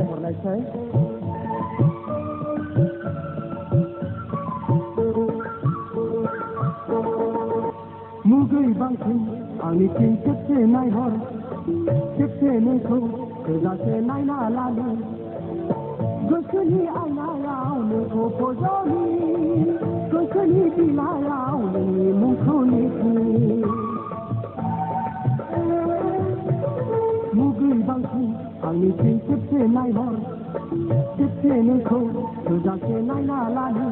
हरनायसै मुगै बांसिन आंनिथिं खेबसे नायहर खेबसे नोंखौ थोजासे नायना लानो गोसोनि आयनायाव नोंखौ फज'नि गोसोनि बिलायाव नोंनि मुंखौ लिरनि मुगै बांसिन आंनिथिं खेबसे नायहर खेबसे नोंखौ थोजासे नायना लानो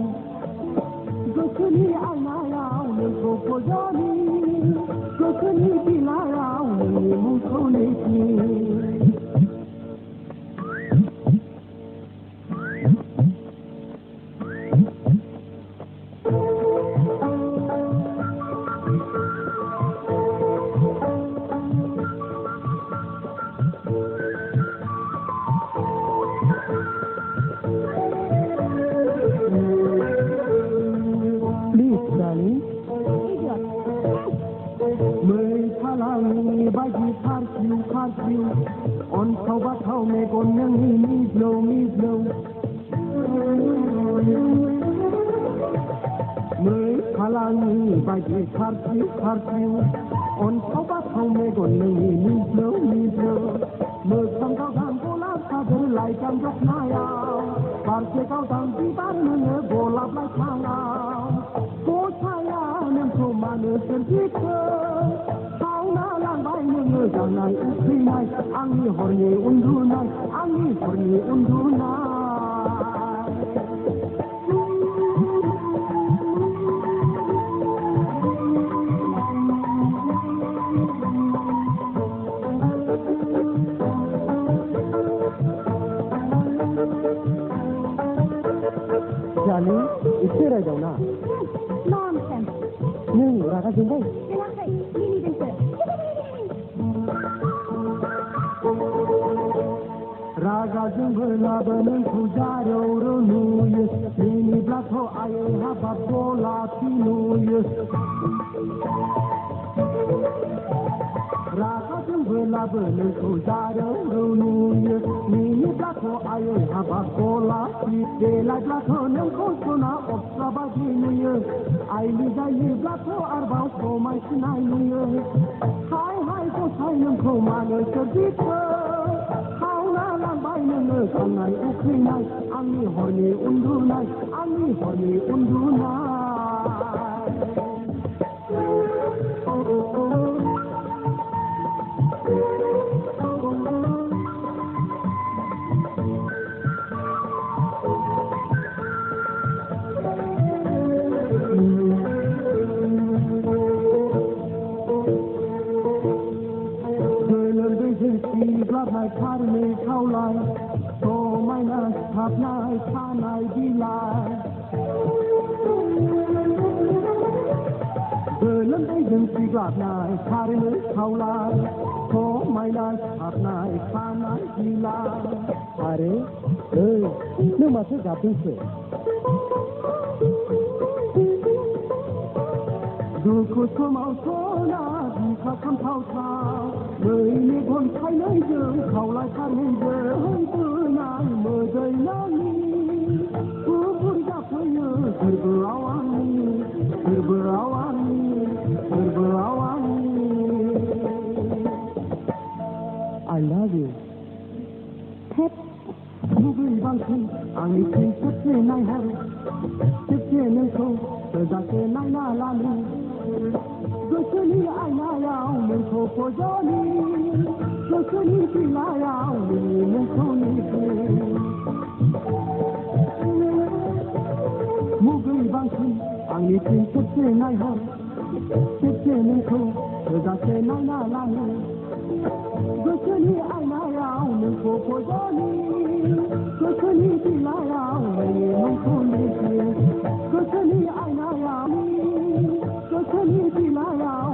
गोसोनि आयनायाव नोंखौ फज'नि गोसोनि बिलायाव नोंनि मुंखौ लिरनि बायदि खारफिउ अन्थाव बाथाव मेगन नोंनि मिज्लौ मिज्लौ मै फालांनि बायदि खारफिउ अन्थाव बाथाव मेगन नोंनि मिज्लौ मिज्लौ मोखां गावदां गलाब सादोर लाइगां दखनायाव बारसे गावदां बिबार नोङो गलाब लाइफाङाव गसाया नोंखौ मानो सोरजिखो जानाय उखैनाय आंनि हरनि उन्दुनाय आंनि हरनि उन्दुनाय जानो एसे रायदावना नों रागा जोंबाय रागाजोंबो लाबो नोंखौ जारौ नुयो मिनिब्लाथ' आयै हाबाब गलापि नुयो रागाजोंबो लाबो नोंखौ जारौ नुयो मिनिब्लाथ' आयै हाबाब गलापि देलायब्लाथ' नोंखौ सना अस्रा बायदि नुयो आइलि जायोब्लाथ' आरोबाव समायसिनाय नुयो हाय हाय गसाइ नोंखौ मानो सोरजिखो साननाय उखैनाय आंनि हरनि उन्दुनाय आंनि हरनि उन्दुनाय गोलोमदैजों सिग्लाबनाय खारनि खावलाय समायना सिथाबनाय खानाय बिलाइ गोलोमदैजों सिग्लाबनाय खारनि खावलाय समायना सिथाबनाय खानाय बिलाइ आरे नों माथो गाबदोंसो दुखु समाव सना बिखा खामथावथाव बै मेगन खायनैजों खावलाय खारहैजों बोनाय मोदैनानि गुफुर जाफैयो गोरबोआव आंनि I love you मुगै बांसिन आंनिथिं खेबसे नायहर खेबसे नोंखौ थोजासे नायना लानो गोसोनि आयनायाव नोंखौ फज'नि गोसोनि बिलायाव नोंनि मुंखौ लिरनि मुगै बांसिन आंनिथिं खेबसे नायहर खेबसे नोंखौ थोजासे नायना लानो गोसोनि आयनायाव नोंखौ फज'नि गोसोनि बिलायाव नोंनि मुंखौ लिरनि गोसोनि आयनायाव गोसोनि बिलायाव